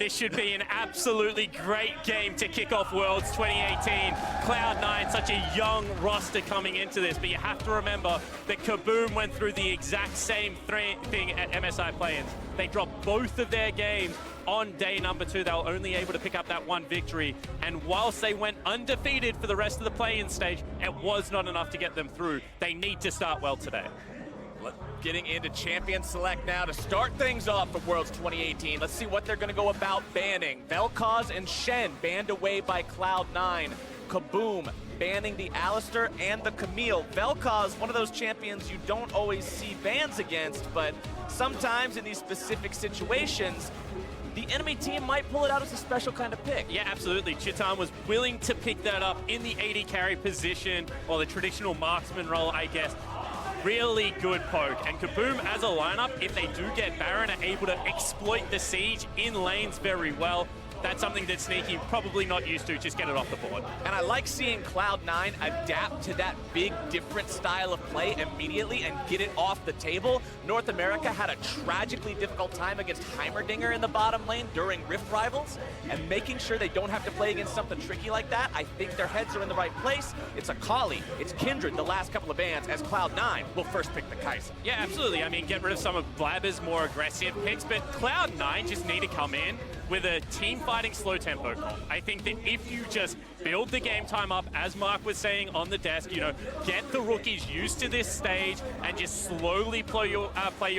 This should be an absolutely great game to kick off Worlds 2018. Cloud9, such a young roster coming into this, but you have to remember that KBM went through the exact same thing at MSI Play-ins. They dropped both of their games on day number 2. They were only able to pick up that one victory, and whilst they went undefeated for the rest of the play-in stage, it was not enough to get them through. They need to start well today. Getting into Champion Select now to start things off for Worlds 2018. Let's see what they're going to go about banning. Vel'Koz and Shen banned away by Cloud9. KBM banning the Alistar and the Camille. Vel'Koz, one of those champions you don't always see bans against, but sometimes in these specific situations, the enemy team might pull it out as a special kind of pick. Yeah, absolutely. Chitan was willing to pick that up in the AD carry position, or the traditional marksman role, I guess. Really good poke, and KBM as a lineup, if they do get Baron, are able to exploit the siege in lanes very well. That's something that Sneaky probably not used to, just get it off the board. And I like seeing Cloud9 adapt to that big, different style of play immediately and get it off the table. North America had a tragically difficult time against Heimerdinger in the bottom lane during Rift Rivals, and making sure they don't have to play against something tricky like that, I think their heads are in the right place. It's Akali, it's Kindred the last couple of bans, as Cloud9 will first pick the Kai'Sa. Yeah, absolutely. I mean, get rid of some of Blabber's more aggressive picks, but Cloud9 just need to come in with a team fighting slow tempo comp. I think that if you just build the game time up, as Mark was saying on the desk, you know, get the rookies used to this stage and just slowly play your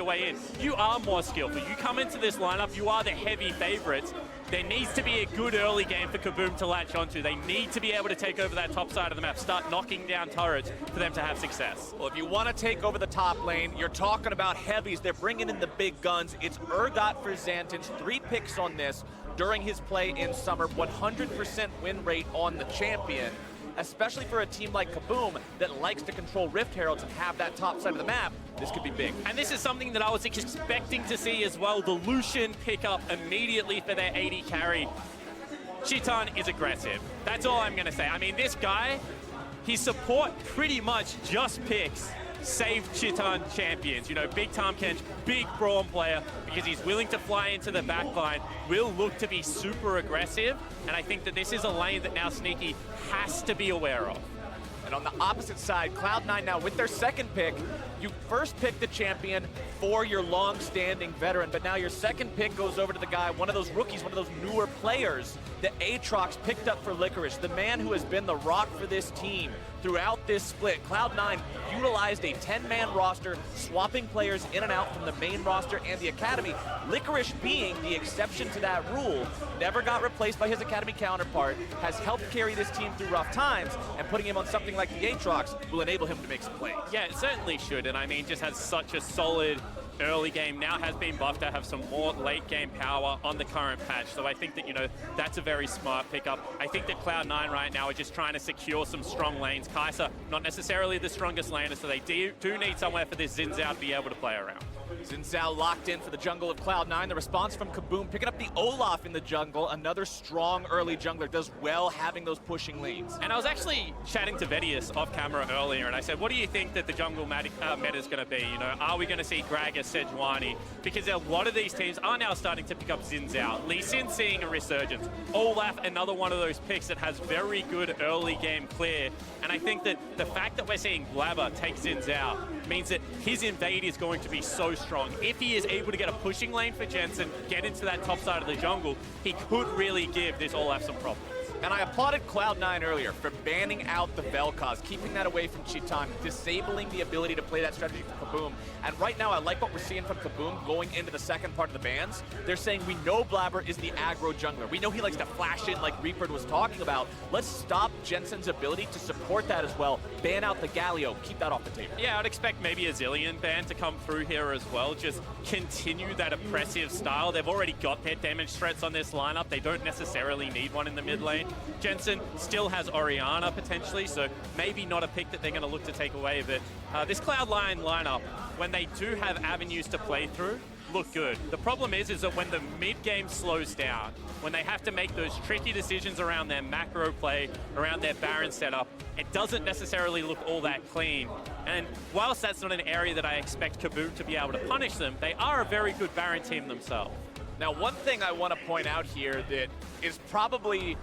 way in. You are more skillful. You come into this lineup, you are the heavy favorites. There needs to be a good early game for KBM to latch onto. They need to be able to take over that top side of the map, start knocking down turrets for them to have success. Well, if you want to take over the top lane, you're talking about heavies. They're bringing in the big guns. It's Urgot for Xantens, 3 picks on this during his play in summer, 100% win rate on the champion. Especially for a team like KBM that likes to control Rift Heralds and have that top side of the map, this could be big. And this is something that I was expecting to see as well, the Lucian pick up immediately for their AD carry. Chitan is aggressive. That's all I'm gonna say. I mean, this guy, his support pretty much just picks save Chitan champions. You know, big Tahm Kench, big Braum player, because he's willing to fly into the backline, will look to be super aggressive, and I think that this is a lane that now Sneaky has to be aware of. And on the opposite side, Cloud9 now with their second pick, you first pick the champion for your long-standing veteran, but now your second pick goes over to the guy, one of those rookies, one of those newer players that Aatrox picked up for Licorice, the man who has been the rock for this team throughout this split. Cloud9 utilized a 10-man roster, swapping players in and out from the main roster and the Academy. Licorice being the exception to that rule, never got replaced by his Academy counterpart, has helped carry this team through rough times, and putting him on something like the Aatrox will enable him to make some plays. Yeah, it certainly should, and I mean, just has such a solid early game, now has been buffed to have some more late game power on the current patch. So I think that, you know, that's a very smart pickup. I think that Cloud9 right now are just trying to secure some strong lanes. Kai'Sa, not necessarily the strongest laner, so they do need somewhere for this Xin Zhao to be able to play around. Xin Zhao locked in for the jungle of Cloud9. The response from KBM, picking up the Olaf in the jungle. Another strong early jungler, does well having those pushing lanes. And I was actually chatting to Vedius off camera earlier, and I said, what do you think that the jungle meta is going to be? You know, are we going to see Gragas, Sejuani? Because a lot of these teams are now starting to pick up Xin Zhao. Lee Sin seeing a resurgence. Olaf, another one of those picks that has very good early game clear. And I think that the fact that we're seeing Blabber take Xin Zhao means that his invade is going to be so strong. If he is able to get a pushing lane for Jensen, get into that top side of the jungle, he could really give this Olaf some problems. And I applauded Cloud9 earlier for banning out the Vel'Koz, keeping that away from Chitan, disabling the ability to play that strategy for KBM. And right now, I like what we're seeing from KBM going into the second part of the bans. They're saying, we know Blabber is the aggro jungler. We know he likes to flash in like Reaper was talking about. Let's stop Jensen's ability to support that as well. Ban out the Galio, keep that off the table. Yeah, I'd expect maybe a Zillion ban to come through here as well. Just continue that oppressive style. They've already got their damage threats on this lineup. They don't necessarily need one in the mid lane. Jensen still has Orianna potentially, so maybe not a pick that they're going to look to take away. But this Cloud9 lineup, when they do have avenues to play through, look good. The problem is that when the mid-game slows down, when they have to make those tricky decisions around their macro play, around their Baron setup, it doesn't necessarily look all that clean. And whilst that's not an area that I expect KBM to be able to punish them, they are a very good Baron team themselves. Now, one thing I want to point out here that is probably,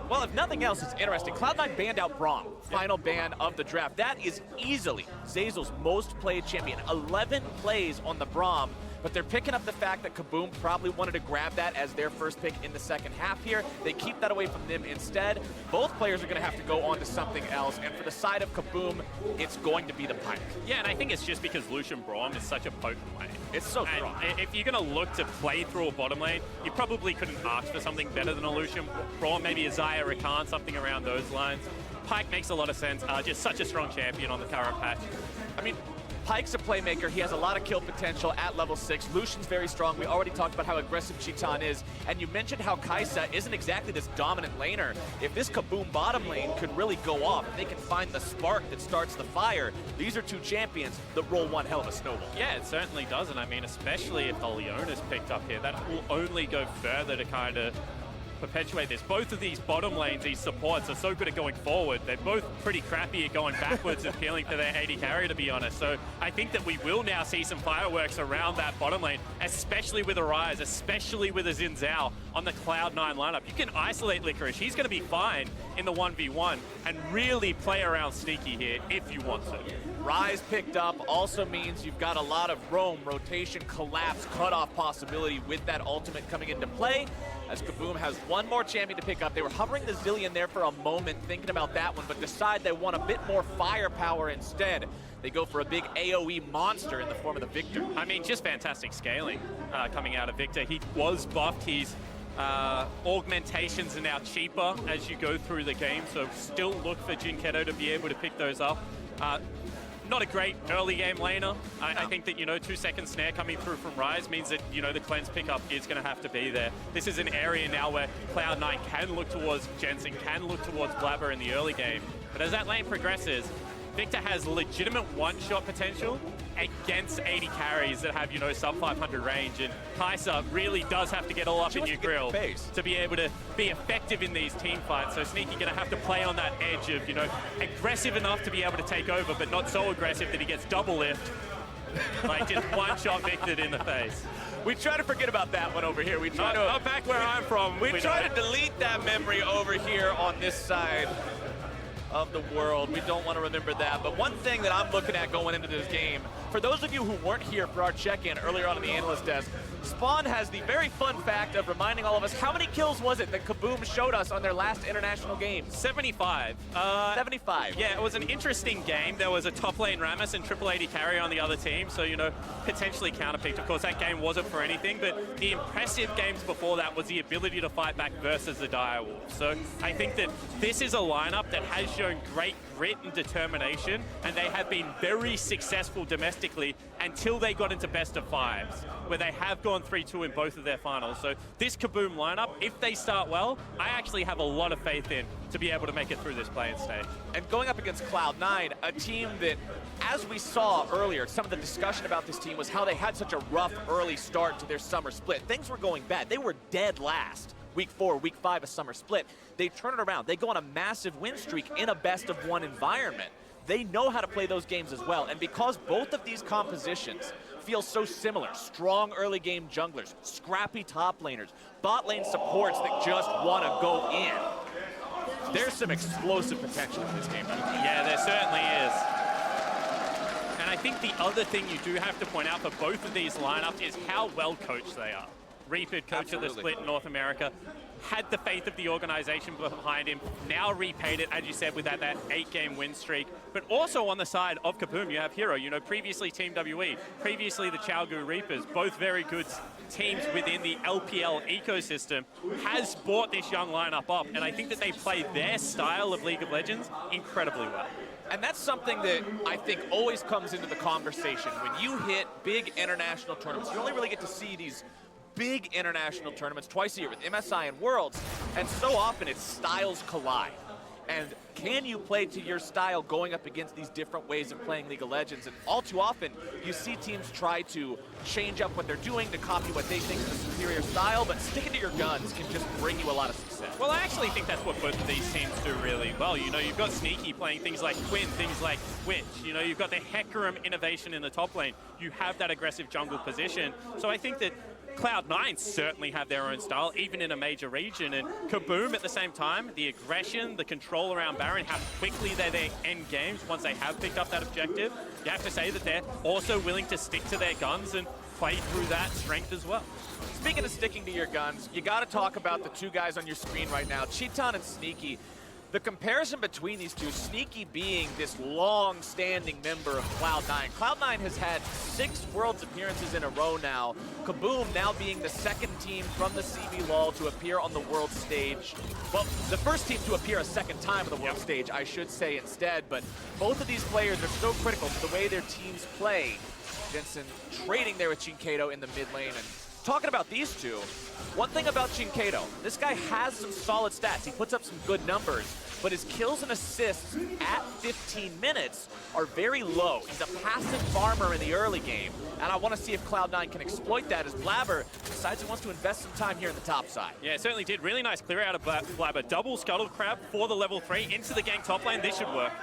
well, if nothing else, it's interesting. Cloud9 banned out Braum, final ban of the draft. That is easily Zeyzal's most played champion. 11 plays on the Braum, but they're picking up the fact that KBM probably wanted to grab that as their first pick in the second half here. They keep that away from them instead. Both players are going to have to go on to something else, and for the side of KBM, it's going to be the Pyke. Yeah, and I think it's just because Lucian Braum is such a potent lane. It's so strong. If you're going to look to play through a bottom lane, you probably couldn't ask for something better than a Lucian Braum, maybe a Xayah Rakan, something around those lines. Pyke makes a lot of sense. Just such a strong champion on the current patch. I mean, Pyke's a playmaker. He has a lot of kill potential at level 6. Lucian's very strong. We already talked about how aggressive Chitan is. And you mentioned how Kai'Sa isn't exactly this dominant laner. If this KBM bottom lane could really go off, if they can find the spark that starts the fire, these are two champions that roll one hell of a snowball. Yeah, it certainly does. And I mean, especially if the Leona's picked up here, that will only go further to kind of perpetuate this. Both of these bottom lanes, these supports, are so good at going forward. They're both pretty crappy at going backwards and peeling for their AD carry, to be honest. So I think that we will now see some fireworks around that bottom lane, especially with a Ryze, especially with a Xin Zhao on the Cloud9 lineup. You can isolate Licorice. He's going to be fine in the 1v1 and really play around sneaky here if you want to. Ryze picked up also means you've got a lot of roam, rotation, collapse, cutoff possibility with that ultimate coming into play. As KBM has one more champion to pick up. They were hovering the Zilean there for a moment, thinking about that one, but decide they want a bit more firepower instead. They go for a big AoE monster in the form of the Victor. I mean, just fantastic scaling coming out of Victor. He was buffed. His augmentations are now cheaper as you go through the game, so still look for Jinketo to be able to pick those up. Not a great early game laner. I think that, 2-second snare coming through from Ryze means that, the cleanse pickup is going to have to be there. This is an area now where Cloud9 can look towards Jensen, can look towards Blabber in the early game. But as that lane progresses, Victor has legitimate one-shot potential against 80 carries that have, sub 500 range. And Kai'Sa really does have to get all up in your grill to be able to be effective in these team fights. So Sneaky going to have to play on that edge of, aggressive enough to be able to take over, but not so aggressive that he gets double lift. Like just one-shot Victor in the face. We try to forget about that one over here. We try not back where I'm from. We try to delete that memory over here on this side of the world. We don't want to remember that. But one thing that I'm looking at going into this game, for those of you who weren't here for our check-in earlier on in the analyst desk, Spawn has the very fun fact of reminding all of us, how many kills was it that KBM showed us on their last international game? 75. 75. Yeah, it was an interesting game. There was a top lane Rammus and triple AD carry on the other team, so, potentially counterpicked. Of course, that game wasn't for anything, but the impressive games before that was the ability to fight back versus the Direwolf. So I think that this is a lineup that has shown great grit and determination, and they have been very successful domestically until they got into best of fives, where they have gone 3-2 in both of their finals. So this KBM lineup, if they start well, I actually have a lot of faith in to be able to make it through this play-in stage. And going up against Cloud9, a team that, as we saw earlier, some of the discussion about this team was how they had such a rough early start to their summer split. Things were going bad. They were dead last. Week 4, Week 5, a summer split. They turn it around. They go on a massive win streak in a best-of-1 environment. They know how to play those games as well. And because both of these compositions feel so similar, strong early game junglers, scrappy top laners, bot lane supports that just want to go in, there's some explosive potential in this game. Yeah, there certainly is. And I think the other thing you do have to point out for both of these lineups is how well coached they are. Reaper, coach of the split in North America, had the faith of the organization behind him, now repaid it, as you said, with that 8-game win streak. But also on the side of KBM, you have Hero, previously Team WE, previously the Chaogu Reapers, both very good teams within the LPL ecosystem, has brought this young lineup up, and I think that they play their style of League of Legends incredibly well. And that's something that I think always comes into the conversation. When you hit big international tournaments, you only really get to see these big international tournaments twice a year with MSI and Worlds, and so often it's styles collide. And can you play to your style going up against these different ways of playing League of Legends? And all too often, you see teams try to change up what they're doing to copy what they think is a superior style, but sticking to your guns can just bring you a lot of success. Well, I actually think that's what both of these teams do really well. You've got Sneaky playing things like Quinn, things like Twitch. You've got the Hecarim innovation in the top lane. You have that aggressive jungle position. So I think that Cloud9 certainly have their own style, even in a major region. And KBM at the same time, the aggression, the control around Baron, how quickly they end games once they have picked up that objective. You have to say that they're also willing to stick to their guns and play through that strength as well. Speaking of sticking to your guns, you got to talk about the two guys on your screen right now, Cheaton and Sneaky. The comparison between these two, Sneaky being this long-standing member of Cloud9. Cloud9 has had 6 Worlds appearances in a row now. KBM now being the second team from the CB LOL to appear on the world stage. Well, the first team to appear a second time on the world stage, I should say instead. But both of these players are so critical to the way their teams play. Jensen trading there with Jinkato in the mid lane. And talking about these two, one thing about Jinkato, this guy has some solid stats. He puts up some good numbers, but his kills and assists at 15 minutes are very low. He's a passive farmer in the early game, and I want to see if Cloud9 can exploit that as Blabber decides he wants to invest some time here in the top side. Yeah, it certainly did. Really nice clear out of Blabber. Double Scuttle Crab for the level 3 into the gank top lane. This should work.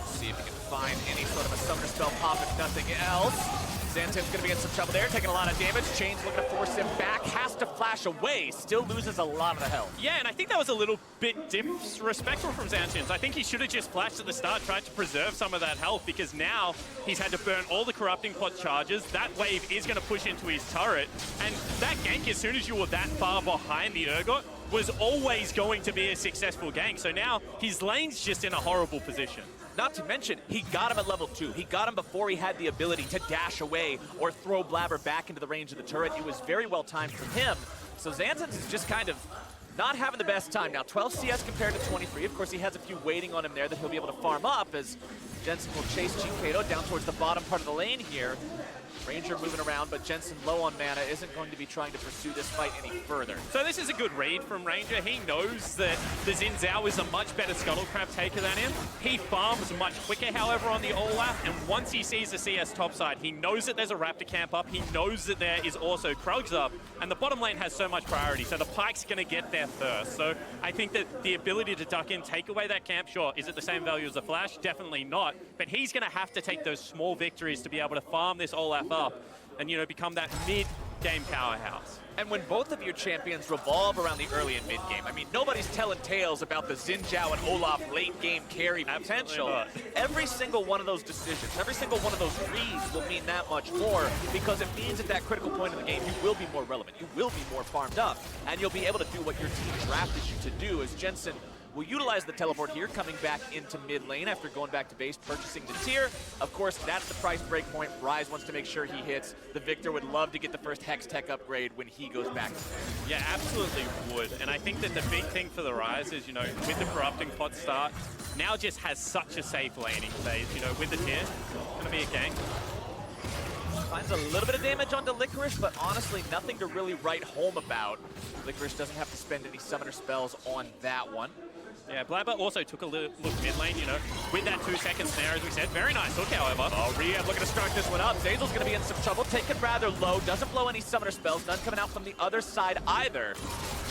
See if he can find any sort of a summoner spell pop, if nothing else. Xanten's gonna be in some trouble there, taking a lot of damage. Chain's looking to force him back, has to flash away, still loses a lot of the health. Yeah, and I think that was a little bit disrespectful from Xanten. I think he should have just flashed at the start, tried to preserve some of that health, because now he's had to burn all the corrupting pot charges. That wave is gonna push into his turret, and that gank, as soon as you were that far behind the Urgot, was always going to be a successful gank. So now his lane's just in a horrible position. Not to mention, he got him at level 2. He got him before he had the ability to dash away or throw Blabber back into the range of the turret. It was very well timed from him. So Xanten's is just kind of not having the best time. Now, 12 CS compared to 23. Of course, he has a few waiting on him there that he'll be able to farm up as Jensen will chase Jinkato down towards the bottom part of the lane here. Ranger moving around, but Jensen low on mana, isn't going to be trying to pursue this fight any further. So this is a good read from Ranger. He knows that the Xin Zhao is a much better Scuttle Crab taker than him. He farms much quicker, however, on the Olaf, and once he sees the CS topside, he knows that there's a Raptor camp up, he knows that there is also Krugs up, and the bottom lane has so much priority, so the Pike's going to get there first. So I think that the ability to duck in, take away that camp, sure, is it the same value as the Flash? Definitely not, but he's going to have to take those small victories to be able to farm this Olaf up and, you know, become that mid-game powerhouse. And when both of your champions revolve around the early and mid-game, I mean, nobody's telling tales about the Xin Zhao and Olaf late-game carry potential. Every single one of those decisions, every single one of those reads will mean that much more, because it means at that critical point in the game, you will be more relevant, you will be more farmed up, and you'll be able to do what your team drafted you to do. As Jensen will utilize the teleport here, coming back into mid lane after going back to base, purchasing the tier. Of course, that's the price break point. Rise wants to make sure he hits. The Victor would love to get the first Hex Tech upgrade when he goes back. Yeah, absolutely would. And I think that the big thing for the Rise is, you know, with the corrupting pot start, now just has such a safe laning phase. You know, with the tier, gonna be a gank. Finds a little bit of damage onto Licorice, but honestly, nothing to really write home about. Licorice doesn't have to spend any summoner spells on that one. Yeah, Blabber also took a look mid lane, you know, with that 2-second snare, as we said. Very nice hook, however. Oh, Rehab looking to start this one up. Zazel's going to be in some trouble, taken rather low, doesn't blow any summoner spells, none coming out from the other side either.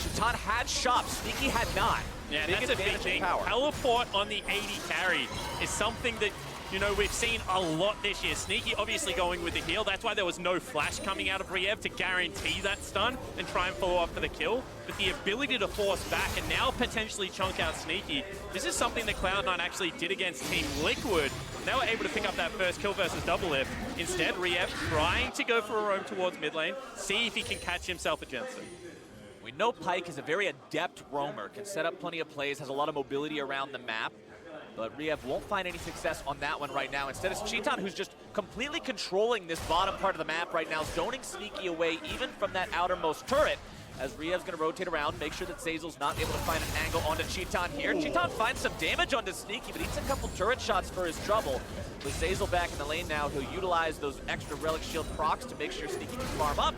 Cheaton had shop, Sneaky had not. Yeah, that's a big thing. Teleport on the 80 carry is something that, you know, we've seen a lot this year. Sneaky obviously going with the heal. That's why there was no flash coming out of Riev to guarantee that stun and try and follow up for the kill. But the ability to force back and now potentially chunk out Sneaky, this is something that Cloud9 actually did against Team Liquid. They were able to pick up that first kill versus Double F. Instead, Riev trying to go for a roam towards mid lane, see if he can catch himself a Jensen. We know Pyke is a very adept roamer, can set up plenty of plays, has a lot of mobility around the map. But Riev won't find any success on that one right now. Instead, it's Cheaton who's just completely controlling this bottom part of the map right now, zoning Sneaky away even from that outermost turret. As Riev's going to rotate around, make sure that Zazel's not able to find an angle onto Cheaton here. Cheaton finds some damage onto Sneaky, but eats a couple turret shots for his trouble. With Zazel back in the lane now, he'll utilize those extra Relic Shield procs to make sure Sneaky can farm up.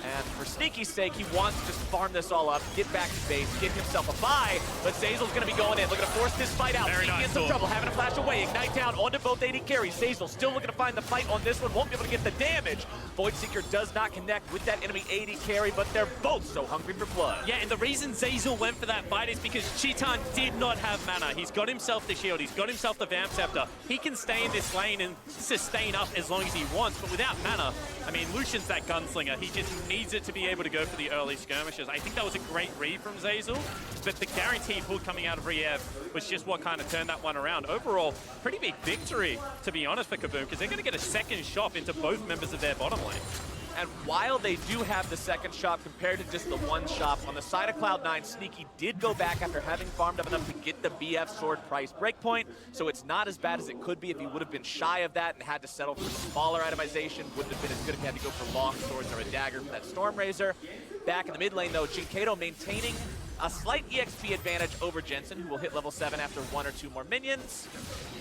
And for Sneaky's sake, he wants to just farm this all up, get back to base, get himself a buy, but Zazel's going to be going in, looking to force this fight out. Very Sneaky nice in some trouble, having to flash away, ignite down onto both AD carries. Zazel still looking to find the fight on this one, won't be able to get the damage. Voidseeker does not connect with that enemy AD carry, but they're both so hungry for blood. Yeah, and the reason Zazel went for that fight is because Cheaton did not have mana. He's got himself the shield, he's got himself the Vamp Scepter. He can stay in this lane and sustain up as long as he wants, but without mana, I mean, Lucian's that gunslinger. He just needs it to be able to go for the early skirmishes. I think that was a great read from Zeyzal, but the guaranteed pull coming out of Riev was just what kind of turned that one around. Overall, pretty big victory, to be honest, for KBM, because they're going to get a second shot into both members of their bottom lane. And while they do have the second shop compared to just the one shop, on the side of Cloud9, Sneaky did go back after having farmed up enough to get the BF sword price breakpoint, so it's not as bad as it could be if he would have been shy of that and had to settle for smaller itemization. Wouldn't have been as good if he had to go for long swords or a dagger for that Stormrazor. Back in the mid lane, though, Jinkato maintaining a slight EXP advantage over Jensen, who will hit level 7 after 1 or 2 more minions.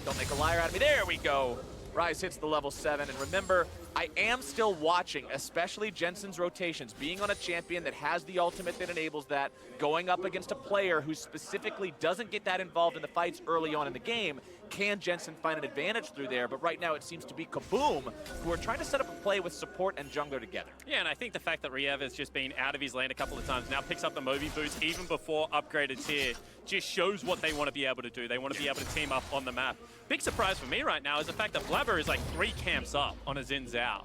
Don't make a liar out of me. There we go. Ryze hits the level 7, and remember, I am still watching, especially Jensen's rotations, being on a champion that has the ultimate that enables that, going up against a player who specifically doesn't get that involved in the fights early on in the game. Can Jensen find an advantage through there? But right now it seems to be KBM who are trying to set up a play with support and jungler together. Yeah, and I think the fact that Riev has just been out of his lane a couple of times, now picks up the Moby boots even before upgraded tier, just shows what they want to be able to do. They want to be able to team up on the map. Big surprise for me right now is the fact that Blabber is like 3 camps up on a Xin Zhao,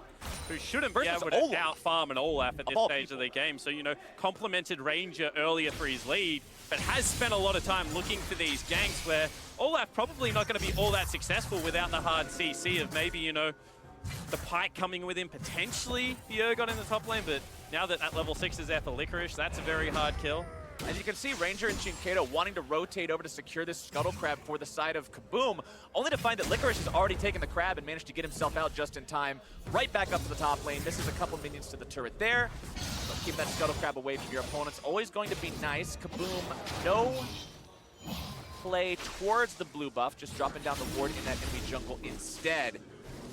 who shouldn't be able to out-farm an Olaf at this stage of the game. So, you know, complimented Ranger earlier for his lead, but has spent a lot of time looking for these ganks where Olaf probably not going to be all that successful without the hard CC of maybe, you know, the Pike coming with him, potentially the Urgot in the top lane, but now that that level 6 is there for Licorice, that's a very hard kill. As you can see, Ranger and Jinkato wanting to rotate over to secure this Scuttle Crab for the side of KBM, only to find that Licorice has already taken the crab and managed to get himself out just in time, right back up to the top lane. Misses a couple minions to the turret there. So keep that Scuttle Crab away from your opponents. Always going to be nice. KBM, no play towards the blue buff, just dropping down the ward in that enemy jungle instead.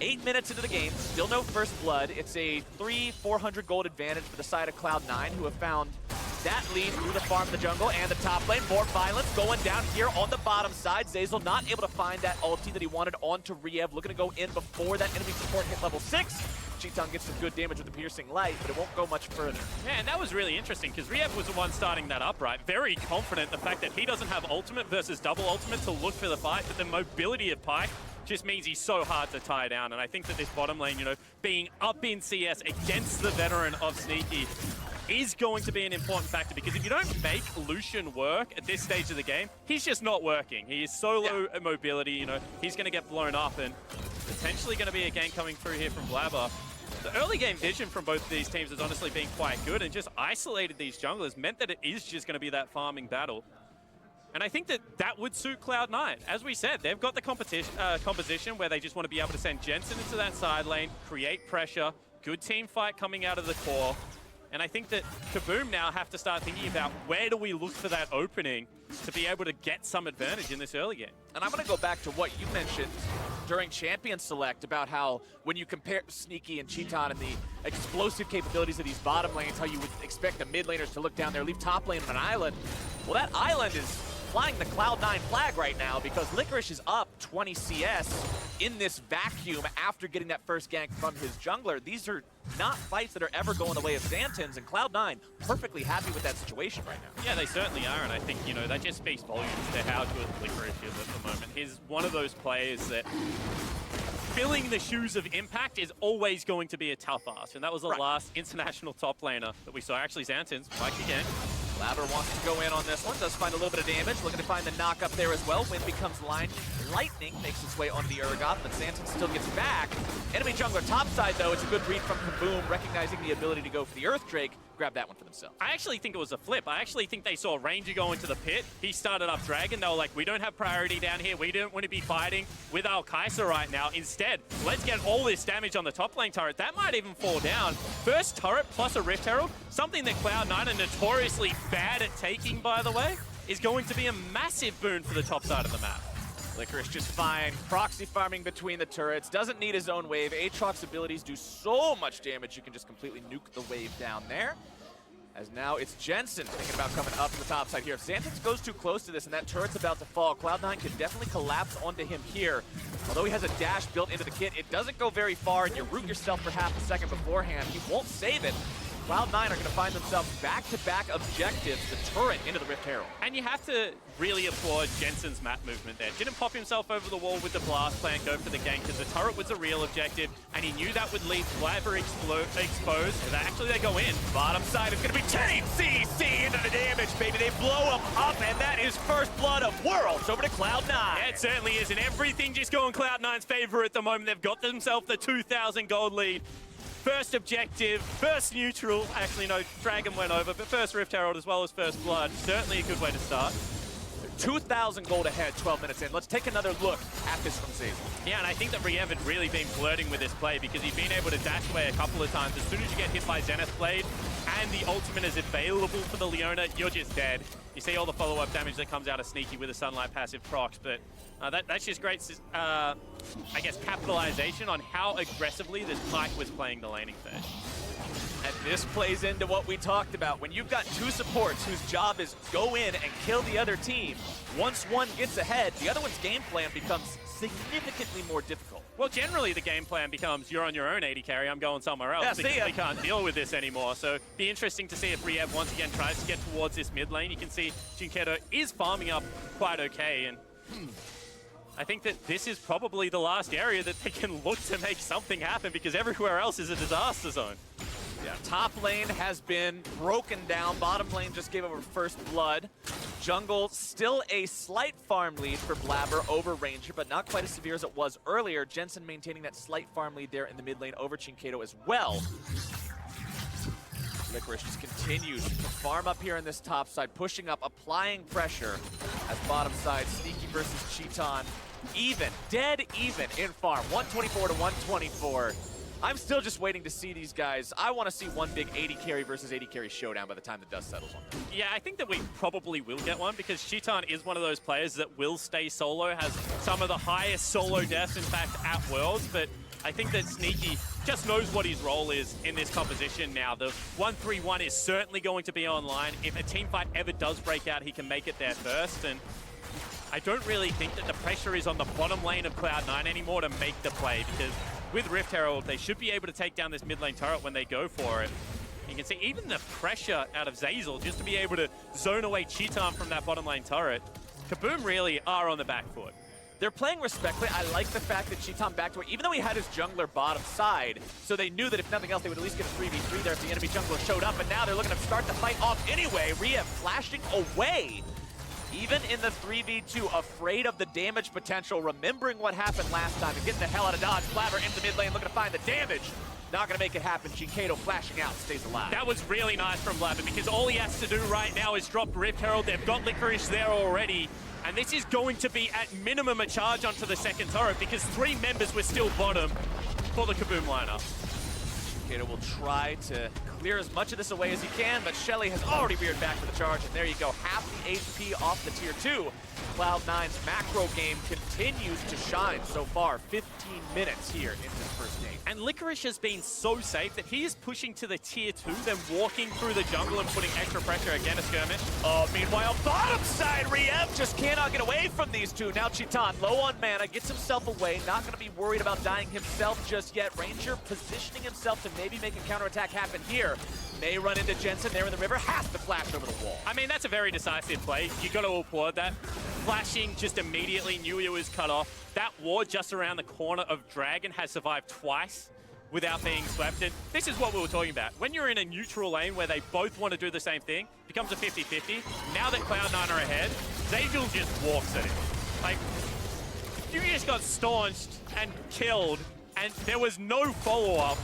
8 minutes into the game, still no first blood. It's a 400 gold advantage for the side of Cloud9, who have found that lead through the farm in the jungle and the top lane. More violence going down here on the bottom side. Zeyzal not able to find that ulti that he wanted onto Riev. Looking to go in before that enemy support hit level 6. Cheetong gets some good damage with the piercing light, but it won't go much further. Yeah, and that was really interesting because Riev was the one starting that up, right? Very confident the fact that he doesn't have ultimate versus double ultimate to look for the fight, but the mobility of Pike just means he's so hard to tie down. And I think that this bottom lane, you know, being up in CS against the veteran of Sneaky is going to be an important factor, because if you don't make Lucian work at this stage of the game, he's just not working. He is so low mobility, you know, he's going to get blown up, and potentially going to be a gank coming through here from Blabber. The early game vision from both of these teams has honestly been quite good, and just isolated these junglers meant that it is just going to be that farming battle. And I think that that would suit Cloud9. As we said, they've got the composition where they just want to be able to send Jensen into that side lane, create pressure, good team fight coming out of the core. And I think that KBM now have to start thinking about where do we look for that opening to be able to get some advantage in this early game. And I'm going to go back to what you mentioned during Champion Select about how when you compare Sneaky and Cheeton and the explosive capabilities of these bottom lanes, how you would expect the mid laners to look down there, leave top lane on an island. Well, that island is flying the Cloud9 flag right now, because Licorice is up 20 CS in this vacuum after getting that first gank from his jungler. These are not fights that are ever going the way of Xantans, and Cloud9 perfectly happy with that situation right now. Yeah, they certainly are, and I think, you know, that just speaks volumes to how good Licorice is at the moment. He's one of those players that filling the shoes of Impact is always going to be a tough ask, and that was the last international top laner that we saw. Actually, Xantans, Mike again. Blabber wants to go in on this one, does find a little bit of damage, looking to find the knock up there as well. Wind becomes lightning, makes its way onto the Urgot, but Xantan still gets back. Enemy jungler topside though, it's a good read from KBM, recognizing the ability to go for the Earth Drake, grab that one for themselves. I actually think it was a flip. I actually think they saw Ranger go into the pit. He started up Dragon. They were like, we don't have priority down here. We don't want to be fighting with our Kai'Sa right now. Instead, let's get all this damage on the top lane turret. That might even fall down. First turret plus a Rift Herald, something that Cloud9 are notoriously bad at taking, by the way, is going to be a massive boon for the top side of the map. Licorice just fine, proxy farming between the turrets, doesn't need his own wave. Aatrox's abilities do so much damage, you can just completely nuke the wave down there. As now it's Jensen thinking about coming up to the top side here. If Xantans goes too close to this and that turret's about to fall, Cloud9 can definitely collapse onto him here. Although he has a dash built into the kit, it doesn't go very far, and you root yourself for half a second beforehand. He won't save it. Cloud9 are going to find themselves back-to-back objectives, the turret into the Rift Herald. And you have to really applaud Jensen's map movement there. Didn't pop himself over the wall with the blast plan, go for the gank, because the turret was a real objective, and he knew that would leave Blabber exposed, and actually they go in. Bottom side is going to be Team CC into the damage, baby. They blow him up, and that is first blood of Worlds over to Cloud9. Yeah, it certainly is, and everything just going Cloud9's favor at the moment. They've got themselves the 2,000 gold lead. First objective, first neutral. Actually, no, Dragon went over, but first Rift Herald as well as first blood. Certainly a good way to start. 2,000 gold ahead, 12 minutes in. Let's take another look at this from Zayzal. Yeah, and I think that Riev had really been flirting with this play because he's been able to dash away a couple of times. As soon as you get hit by Zenith Blade and the ultimate is available for the Leona, you're just dead. You see all the follow-up damage that comes out of Sneaky with a Sunlight passive procs, but that's just great, I guess, capitalization on how aggressively this Pyke was playing the laning phase. And this plays into what we talked about. When you've got two supports whose job is go in and kill the other team, once one gets ahead, the other one's game plan becomes significantly more difficult. Well, generally the game plan becomes you're on your own AD carry, I'm going somewhere else. Yeah, because they can't deal with this anymore. So be interesting to see if Riev once again tries to get towards this mid lane. You can see Jinkedo is farming up quite okay, and I think that this is probably the last area that they can look to make something happen because everywhere else is a disaster zone. Yeah, top lane has been broken down. Bottom lane just gave over first blood. Jungle still a slight farm lead for Blabber over Ranger, but not quite as severe as it was earlier. Jensen maintaining that slight farm lead there in the mid lane over Chinkato as well. Licorice just continues to farm up here in this top side, pushing up, applying pressure as bottom side, Sneaky versus Cheaton. Even, dead even in farm, 124 to 124. I'm still just waiting to see these guys. I want to see one big 80 carry versus 80 carry showdown by the time the dust settles on them. Yeah, I think that we probably will get one because Cheaton is one of those players that will stay solo, has some of the highest solo deaths, in fact, at Worlds, but I think that Sneaky just knows what his role is in this composition now. The 1-3-1 is certainly going to be online. If a team fight ever does break out, he can make it there first, and I don't really think that the pressure is on the bottom lane of Cloud9 anymore to make the play because with Rift Herald, they should be able to take down this mid lane turret when they go for it. You can see even the pressure out of Zayzal just to be able to zone away Cheaton from that bottom lane turret. KBM really are on the back foot. They're playing respectfully. I like the fact that Cheaton backed away, even though he had his jungler bottom side, so they knew that if nothing else, they would at least get a 3v3 there if the enemy jungler showed up, and now they're looking to start the fight off anyway. Riev flashing away. Even in the 3v2, afraid of the damage potential, remembering what happened last time and getting the hell out of dodge. Blabber into the mid lane looking to find the damage. Not going to make it happen. Jinkedo flashing out, stays alive. That was really nice from Blabber because all he has to do right now is drop Rift Herald. They've got Licorice there already. And this is going to be at minimum a charge onto the second turret because 3 members were still bottom for the KBM lineup. Jinkedo will try to clear as much of this away as he can, but Shelly has already veered back for the charge, and there you go, half the HP off the tier 2. Cloud9's macro game continues to shine so far, 15 minutes here in this first game. And Licorice has been so safe that he is pushing to the tier 2, then walking through the jungle and putting extra pressure again, a skirmish. Meanwhile, bottom side, Riev just cannot get away from these two. Now Cheaton, low on mana, gets himself away, not going to be worried about dying himself just yet. Ranger positioning himself to maybe make a counterattack happen here. May run into Jensen there in the river, has to flash over the wall. I mean, that's a very decisive play. You got to applaud that. Flashing just immediately, knew he was cut off. That ward just around the corner of Dragon has survived twice without being swept. And this is what we were talking about. When you're in a neutral lane where they both want to do the same thing, it becomes a 50-50. Now that Cloud9 are ahead, Zayzal just walks at him. Like, you just got staunched and killed, and there was no follow-up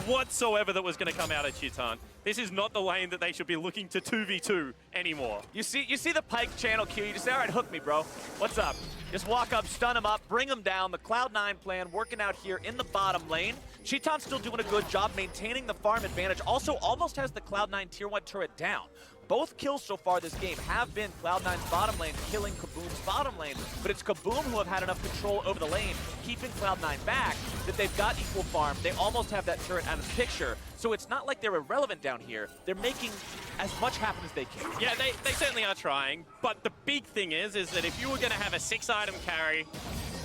whatsoever that was going to come out of Cheaton. This is not the lane that they should be looking to 2v2 anymore. You see the Pyke channel Q, you just say, all right, hook me, bro. What's up? Just walk up, stun him up, bring him down. The Cloud9 plan working out here in the bottom lane. Cheaton's still doing a good job maintaining the farm advantage. Also, almost has the Cloud9 tier 1 turret down. Both kills so far this game have been Cloud9's bottom lane killing KBM's bottom lane, but it's KBM who have had enough control over the lane, keeping Cloud9 back, that they've got equal farm. They almost have that turret out of the picture, so it's not like they're irrelevant down here. They're making as much happen as they can. Yeah, they certainly are trying, but the big thing is that if you were going to have a 6-item carry,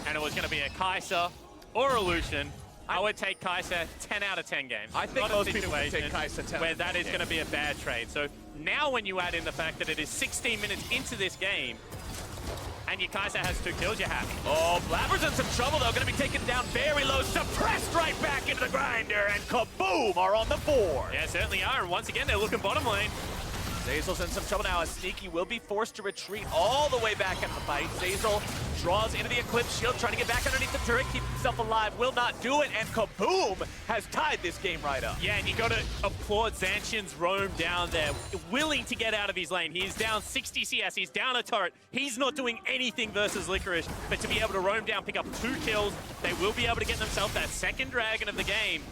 and it was going to be a Kai'Sa or a Lucian, I would take Kai'Sa 10 out of 10 games. I think Not a most people would situation take Kai'Sa 10 where out of that 10 is going to be a bad trade. So now when you add in the fact that it is 16 minutes into this game, and your Kai'Sa has 2 kills, you're happy. Oh, Blabber's in some trouble, though. Going to be taken down very low. Suppressed right back into the grinder, and KBM are on the board. Yeah, certainly are. And once again, they're looking bottom lane. Zeyzal's in some trouble now as Sneaky will be forced to retreat all the way back into the fight. Zeyzal draws into the Eclipse Shield, trying to get back underneath the turret, keep himself alive, will not do it, and KBM has tied this game right up. Yeah, and you got to applaud Zancian's roam down there, willing to get out of his lane. He's down 60 CS, he's down a turret. He's not doing anything versus Licorice, but to be able to roam down, pick up 2 kills, they will be able to get themselves that second dragon of the game.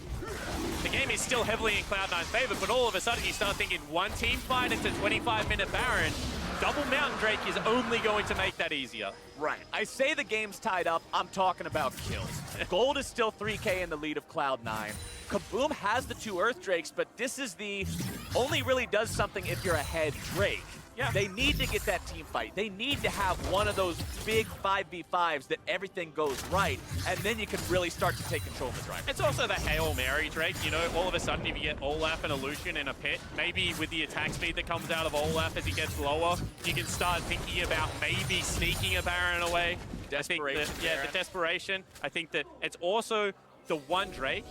The game is still heavily in Cloud9's favor, but all of a sudden you start thinking one team fight into 25-minute Baron. Double Mountain Drake is only going to make that easier. Right. I say the game's tied up, I'm talking about kills. Gold is still 3K in the lead of Cloud9. KBM has the 2 Earth Drakes, but this is the only really does something if you're ahead Drake. Yeah. They need to get that team fight. They need to have one of those big 5v5s that everything goes right, and then you can really start to take control of the drive. It's also the Hail Mary, Drake. You know, all of a sudden if you get Olaf and Illusion in a pit, maybe with the attack speed that comes out of Olaf as he gets lower, you can start thinking about maybe sneaking a Baron away. Desperation. The desperation. I think that it's also the one Drake.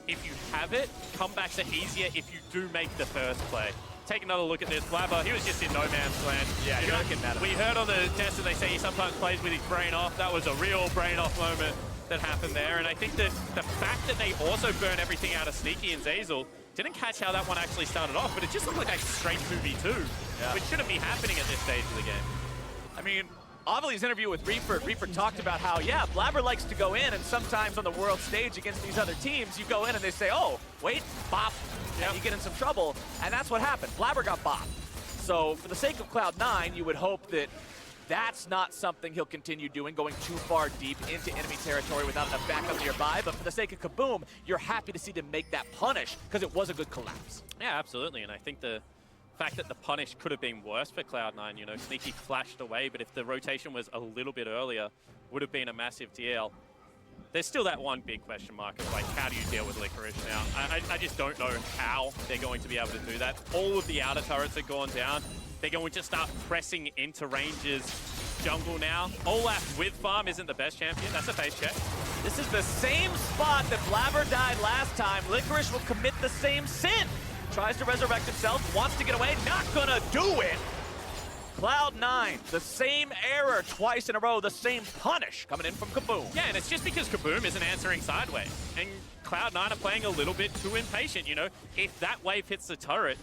If you have it, comebacks are easier if you do make the first play. Take another look at this. Blabber, he was just in no man's land. Yeah, you're not getting that. We heard on the test that they say he sometimes plays with his brain off. That was a real brain off moment that happened there. And I think that the fact that they also burn everything out of Sneaky and Zeyzal, didn't catch how that one actually started off, but it just looked like a straight 2v2, which shouldn't be happening at this stage of the game. I mean, Avali's interview with Reaper talked about how, yeah, Blabber likes to go in, and sometimes on the world stage against these other teams, you go in and they say, oh, wait, bop, and you get in some trouble, and that's what happened. Blabber got bopped. So for the sake of Cloud9, you would hope that that's not something he'll continue doing, going too far deep into enemy territory without enough backup nearby, but for the sake of KBM, you're happy to see them make that punish, because it was a good collapse. Yeah, absolutely, and I think the fact that the punish could have been worse for Cloud9, you know, Sneaky flashed away, but if the rotation was a little bit earlier, would have been a massive deal. There's still that one big question mark of, like, how do you deal with Licorice now? I just don't know how they're going to be able to do that. All of the outer turrets have gone down. They're going to start pressing into Ranger's jungle now. Olaf with farm isn't the best champion. That's a face check. This is the same spot that Blabber died last time. Licorice will commit the same sin. Tries to resurrect himself, wants to get away, not gonna do it! Cloud9, the same error twice in a row, the same punish coming in from KBM. Yeah, and it's just because KBM isn't answering sideways. And Cloud9 are playing a little bit too impatient, you know? If that wave hits the turret,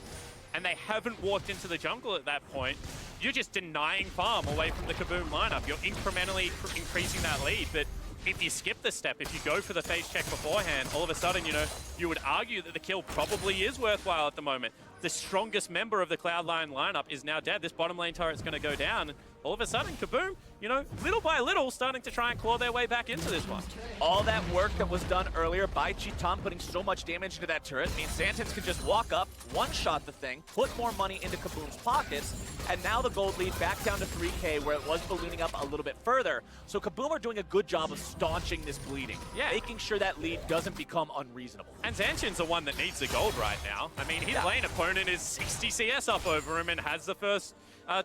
and they haven't walked into the jungle at that point, you're just denying farm away from the KBM lineup. You're incrementally increasing that lead, but if you skip the step, if you go for the face check beforehand, all of a sudden, you know, you would argue that the kill probably is worthwhile at the moment. The strongest member of the Cloud9 lineup is now dead. This bottom lane turret's going to go down. And all of a sudden, KBM, you know, little by little, starting to try and claw their way back into this one. All that work that was done earlier by Chitan, putting so much damage into that turret, means Xantans can just walk up, one-shot the thing, put more money into KBM's pockets, and now the gold lead back down to 3K, where it was ballooning up a little bit further. So KBM are doing a good job of staunching this bleeding, making sure that lead doesn't become unreasonable. And Zancian's the one that needs the gold right now. I mean, his lane opponent is 60 CS up over him and has the first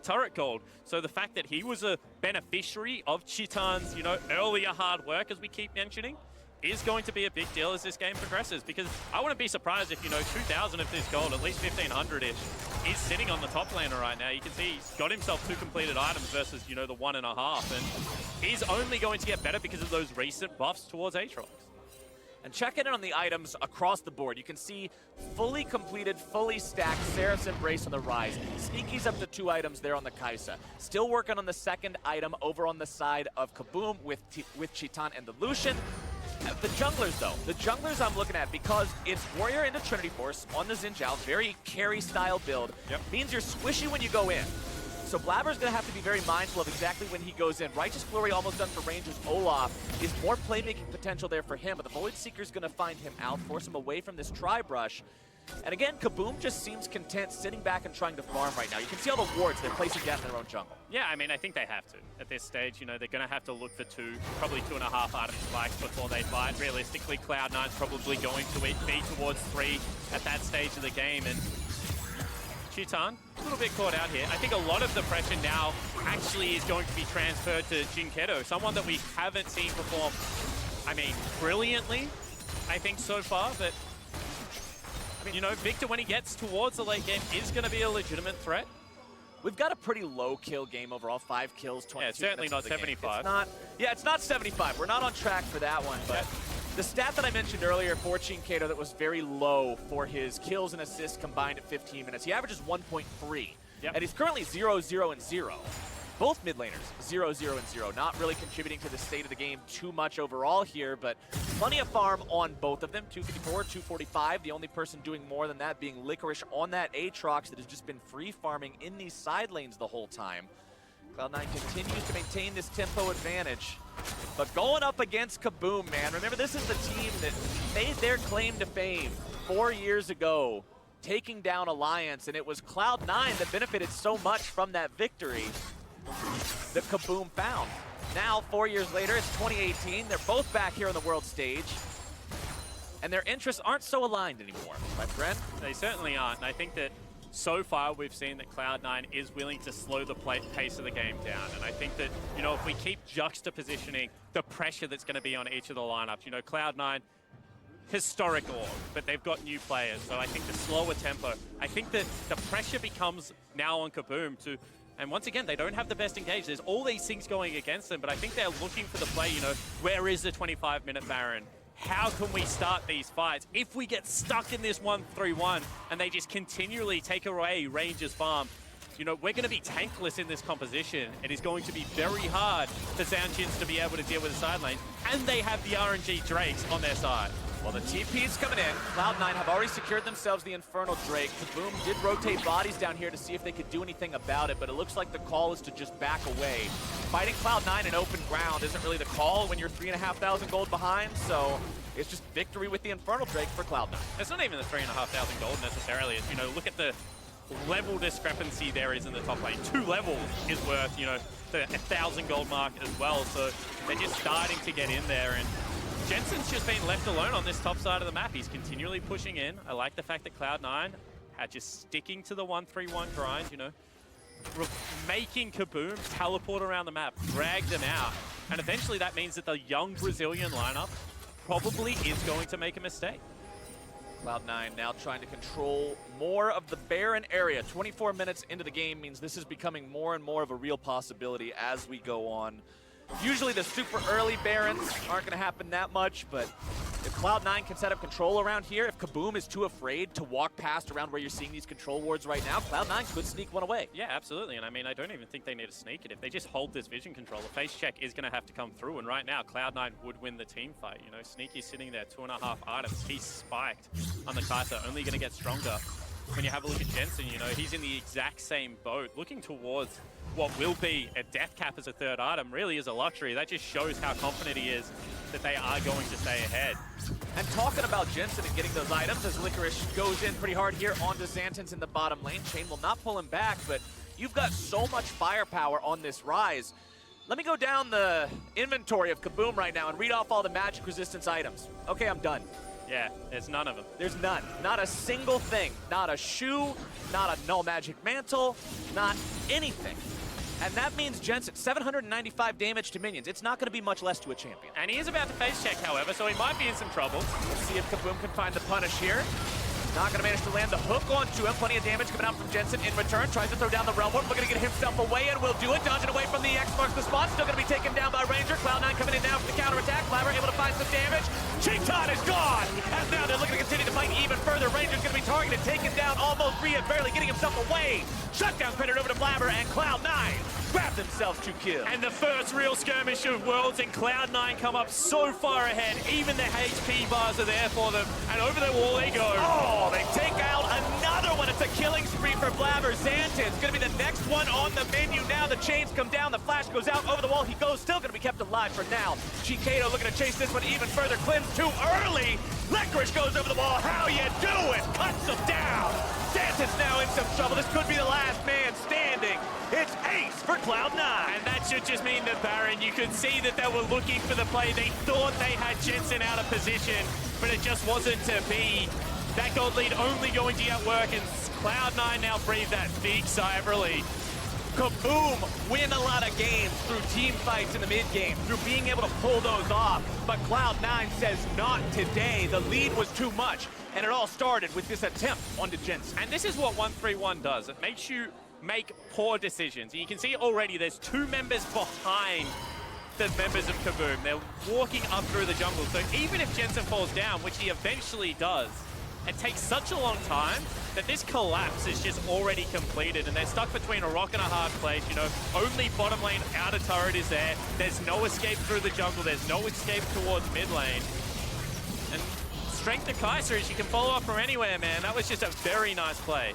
turret gold. So the fact that he was a beneficiary of Chitan's, you know, earlier hard work, as we keep mentioning, is going to be a big deal as this game progresses, because I wouldn't be surprised if, you know, 2,000 of this gold, at least 1,500-ish, is sitting on the top laner right now. You can see he's got himself 2 completed items versus, you know, the 1.5, and he's only going to get better because of those recent buffs towards Aatrox. And checking in on the items across the board, you can see fully completed, fully stacked Seraph's Embrace on the Rise. Sneaky's up to 2 items there on the Kai'Sa. Still working on the second item over on the side of KBM with Chitan and the Lucian. The junglers, though. The junglers I'm looking at, because it's Warrior into Trinity Force on the Xin Zhao, very carry-style build, means you're squishy when you go in. So Blabber's going to have to be very mindful of exactly when he goes in. Righteous Glory almost done for Ranger's Olaf. Is more playmaking potential there for him, but the Void Seeker's going to find him out, force him away from this Tri-Brush. And again, KBM just seems content sitting back and trying to farm right now. You can see all the wards they're placing down in their own jungle. Yeah, I mean, I think they have to. At this stage, you know, they're going to have to look for probably 2.5 item spikes before they fight. Realistically, Cloud9's probably going to be towards 3 at that stage of the game. And Chitan, a little bit caught out here. I think a lot of the pressure now actually is going to be transferred to Jinkedo, someone that we haven't seen perform, I mean, brilliantly, I think, so far. But, I mean, you know, Victor, when he gets towards the late game, is going to be a legitimate threat. We've got a pretty low kill game overall, 5 kills, 22 Yeah, certainly not 75. It's not, yeah, it's not 75. We're not on track for that one, but the stat that I mentioned earlier for Jinkedo that was very low for his kills and assists combined at 15 minutes, he averages 1.3, and he's currently 0, 0, and 0. Both mid laners, 0, 0, and 0. Not really contributing to the state of the game too much overall here, but plenty of farm on both of them. 254, 245. The only person doing more than that being Licorice on that Aatrox that has just been free farming in these side lanes the whole time. Cloud9 continues to maintain this tempo advantage. But going up against KBM, man, remember this is the team that made their claim to fame 4 years ago, taking down Alliance, and it was Cloud9 that benefited so much from that victory that KBM found. Now, 4 years later, it's 2018. They're both back here on the world stage, and their interests aren't so aligned anymore, my friend. They certainly aren't, and I think that so far we've seen that Cloud9 is willing to slow the pace of the game down, and I think that, you know, if we keep juxtapositioning the pressure that's going to be on each of the lineups, you know, Cloud9, historic org, but they've got new players, so I think the slower tempo, I think that the pressure becomes now on KBM to. And once again, they don't have the best engage. There's all these things going against them, but I think they're looking for the play, you know, where is the 25-minute Baron? How can we start these fights? If we get stuck in this 1-3-1 and they just continually take away Ranger's farm, you know, we're going to be tankless in this composition. It is going to be very hard for Soundchins to be able to deal with the side lane, and they have the RNG Drakes on their side. Well, the TP's coming in. Cloud9 have already secured themselves the Infernal Drake. KBM did rotate bodies down here to see if they could do anything about it, but it looks like the call is to just back away. Fighting Cloud9 in open ground isn't really the call when you're 3,500 gold behind, so it's just victory with the Infernal Drake for Cloud9. It's not even the 3,500 gold necessarily. It's, you know, look at the level discrepancy there is in the top lane. 2 levels is worth, you know, the 1,000 gold mark as well, so they're just starting to get in there, and Jensen's just been left alone on this top side of the map. He's continually pushing in. I like the fact that Cloud9 are just sticking to the 1-3-1 grind, you know, making KBM teleport around the map, drag them out. And eventually that means that the young Brazilian lineup probably is going to make a mistake. Cloud9 now trying to control more of the Baron area. 24 minutes into the game means this is becoming more and more of a real possibility as we go on. Usually the super early Barons aren't going to happen that much, but if Cloud9 can set up control around here, if KBM is too afraid to walk past around where you're seeing these control wards right now, Cloud9 could sneak one away. Yeah, absolutely. And I mean, I don't even think they need to sneak it. If they just hold this vision control, the face check is going to have to come through. And right now, Cloud9 would win the team fight. You know, Sneaky's sitting there, 2.5 items. He's spiked on the Kai'Sa, only going to get stronger. When you have a look at Jensen, you know, he's in the exact same boat, looking towards what will be a death cap as a 3rd item. Really is a luxury. That just shows how confident he is that they are going to stay ahead. And talking about Jensen and getting those items, as Licorice goes in pretty hard here onto Xantans in the bottom lane. Chain will not pull him back, but you've got so much firepower on this Rise. Let me go down the inventory of KBM right now and read off all the magic resistance items. Okay, I'm done. Yeah, there's none of them. There's none. Not a single thing. Not a shoe, not a null magic mantle, not anything. And that means Jensen, 795 damage to minions. It's not going to be much less to a champion. And he is about to face check, however, so he might be in some trouble. Let's see if KBM can find the punish here. Not going to manage to land the hook onto him. Plenty of damage coming out from Jensen in return. Tries to throw down the Realm Warp. Looking to get himself away, and will do it. Dodging away from the X marks the spot. Still going to be taken down by Ranger. Cloud9 coming in now for the counterattack. Flabber able to find some damage. Chitan is gone! As now they're looking to continue to fight even further. Ranger's going to be targeted, taken down almost free and barely getting himself away. Shutdown credit over to Flabber, and Cloud9 grab themselves 2 kills. And the first real skirmish of Worlds, and Cloud9 come up so far ahead. Even the HP bars are there for them, and over the wall they go. Oh, they take out another one. It's a killing spree for Blabber. Xanten's gonna be the next one on the menu now. The chains come down, the flash goes out, over the wall he goes, still gonna be kept alive for now. Chikato looking to chase this one even further, Clem's too early. Licorice goes over the wall, how you doing? Cuts him down. Xanten's now in some trouble, this could be the last man standing. It's ace for Cloud9. And that should just mean that Baron, you could see that they were looking for the play. They thought they had Jensen out of position, but it just wasn't to be. That gold lead only going to get work, and Cloud9 now breathe that big sigh of relief. KBM win a lot of games through team fights in the mid-game, through being able to pull those off. But Cloud9 says not today. The lead was too much, and it all started with this attempt onto Jensen. And this is what 131 does. It makes you make poor decisions. And you can see already there's two members behind the members of KBM. They're walking up through the jungle. So even if Jensen falls down, which he eventually does, it takes such a long time that this collapse is just already completed, and they're stuck between a rock and a hard place. You know, only bottom lane outer turret is there. There's no escape through the jungle. There's no escape towards mid lane. And strength of Kaiser is you can follow up from anywhere, man. That was just a very nice play.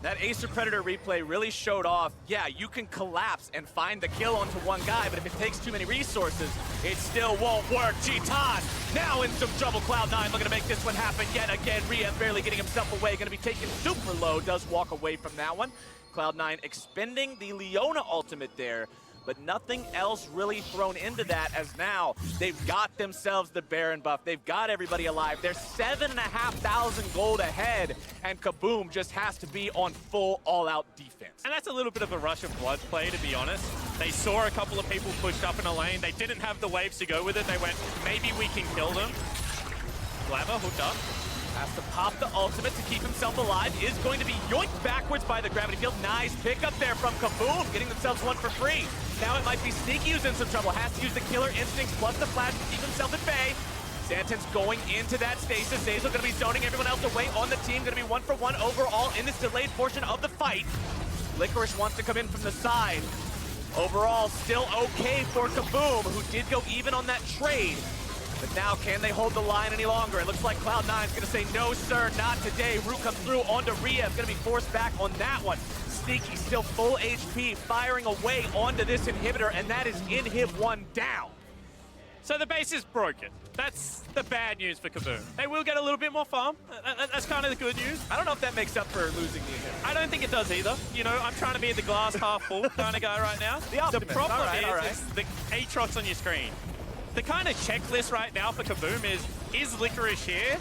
That Acer Predator replay really showed off, yeah, you can collapse and find the kill onto one guy, but if it takes too many resources, it still won't work. G-Ton now in some trouble. Cloud9 looking to make this one happen yet again. Riev barely getting himself away, gonna be taken super low, does walk away from that one. Cloud9 expending the Leona ultimate there, but nothing else really thrown into that, as now they've got themselves the Baron buff. They've got everybody alive. They're 7,500 gold ahead, and KBM just has to be on full all-out defense. And that's a little bit of a rush of blood play, to be honest. They saw a couple of people pushed up in a lane. They didn't have the waves to go with it. They went, maybe we can kill them. Blabber hooked up. Has to pop the ultimate to keep himself alive. Is going to be yoinked backwards by the gravity field. Nice pickup there from KBM, getting themselves one for free. Now it might be Sneaky who's in some trouble. Has to use the killer instincts plus the flash to keep himself at bay. Xanten's going into that stasis. Zazel going to be zoning everyone else away on the team. Going to be 1-for-1 overall in this delayed portion of the fight. Licorice wants to come in from the side. Overall, still okay for KBM, who did go even on that trade. But now, can they hold the line any longer? It looks like Cloud9 is going to say, no, sir, not today. Root comes through onto Riev. Going to be forced back on that one. Sneaky still full HP, firing away onto this inhibitor, and that is inhib 1 down. So the base is broken. That's the bad news for KBM. They will get a little bit more farm. That's kind of the good news. I don't know if that makes up for losing the inhibitor. I don't think it does either. You know, I'm trying to be the glass half full kind of guy right now. The problem all right. is the Aatrox on your screen. The kind of checklist right now for KBM is Licorice here?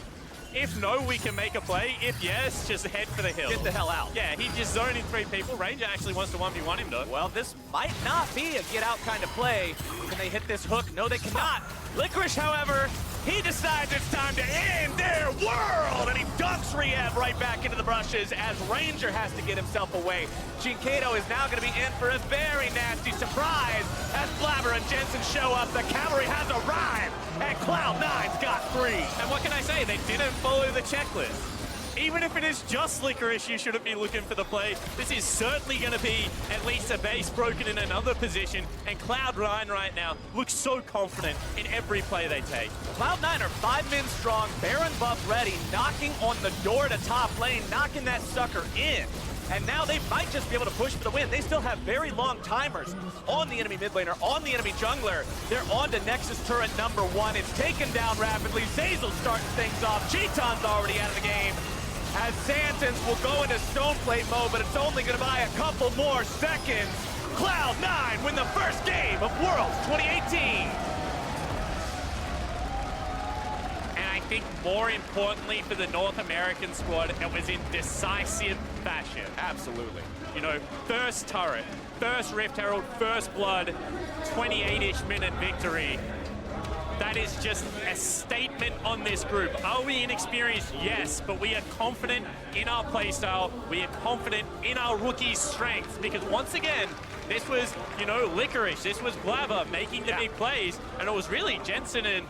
If no, we can make a play. If yes, just head for the hill. Get the hell out. Yeah, he's just zoning 3 people. Ranger actually wants to 1v1 him though. Well, this might not be a get out kind of play. Can they hit this hook? No, they cannot. Licorice, however, he decides it's time to end their world, and he dunks Riev right back into the brushes as Ranger has to get himself away. Chikato is now going to be in for a very nasty surprise as Blabber and Jensen show up. The cavalry has arrived, and Cloud9's got 3. And what can I say? They didn't follow the checklist. Even if it is just Licorice, you shouldn't be looking for the play. This is certainly going to be at least a base broken in another position, and Cloud9 right now looks so confident in every play they take. Cloud9 are 5 men strong, Baron buff ready, knocking on the door to top lane, knocking that sucker in. And now they might just be able to push for the win. They still have very long timers on the enemy mid laner, on the enemy jungler. They're on to Nexus turret number 1. It's taken down rapidly. Zazel starting things off. G-Ton's already out of the game. As Xanten's will go into Stoneplate mode, but it's only going to buy a couple more seconds. Cloud9 win the first game of Worlds 2018. And I think more importantly for the North American squad, it was in decisive fashion. Absolutely. You know, first turret, first Rift Herald, first blood, 28-ish minute victory. That is just a statement on this group. Are we inexperienced? Yes, but we are confident in our playstyle. We are confident in our rookies' strengths, because once again, this was, you know, Licorice, this was Blabber making the big plays, and it was really Jensen and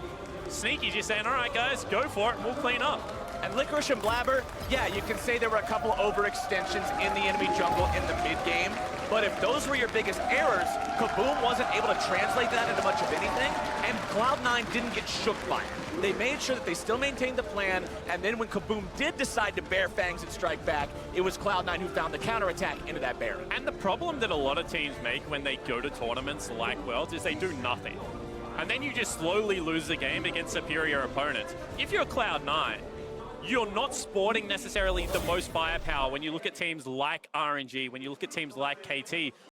Sneaky just saying, all right, guys, go for it, and we'll clean up. And Licorice and Blabber, yeah, you can say there were a couple overextensions in the enemy jungle in the mid-game, But if those were your biggest errors, KBM wasn't able to translate that into much of anything, and Cloud9 didn't get shook by it. They made sure that they still maintained the plan, and then when KBM did decide to bare fangs and strike back, it was Cloud9 who found the counterattack into that Baron. And the problem that a lot of teams make when they go to tournaments like Worlds is they do nothing. And then you just slowly lose the game against superior opponents. If you're Cloud9, you're not sporting necessarily the most firepower when you look at teams like RNG, when you look at teams like KT.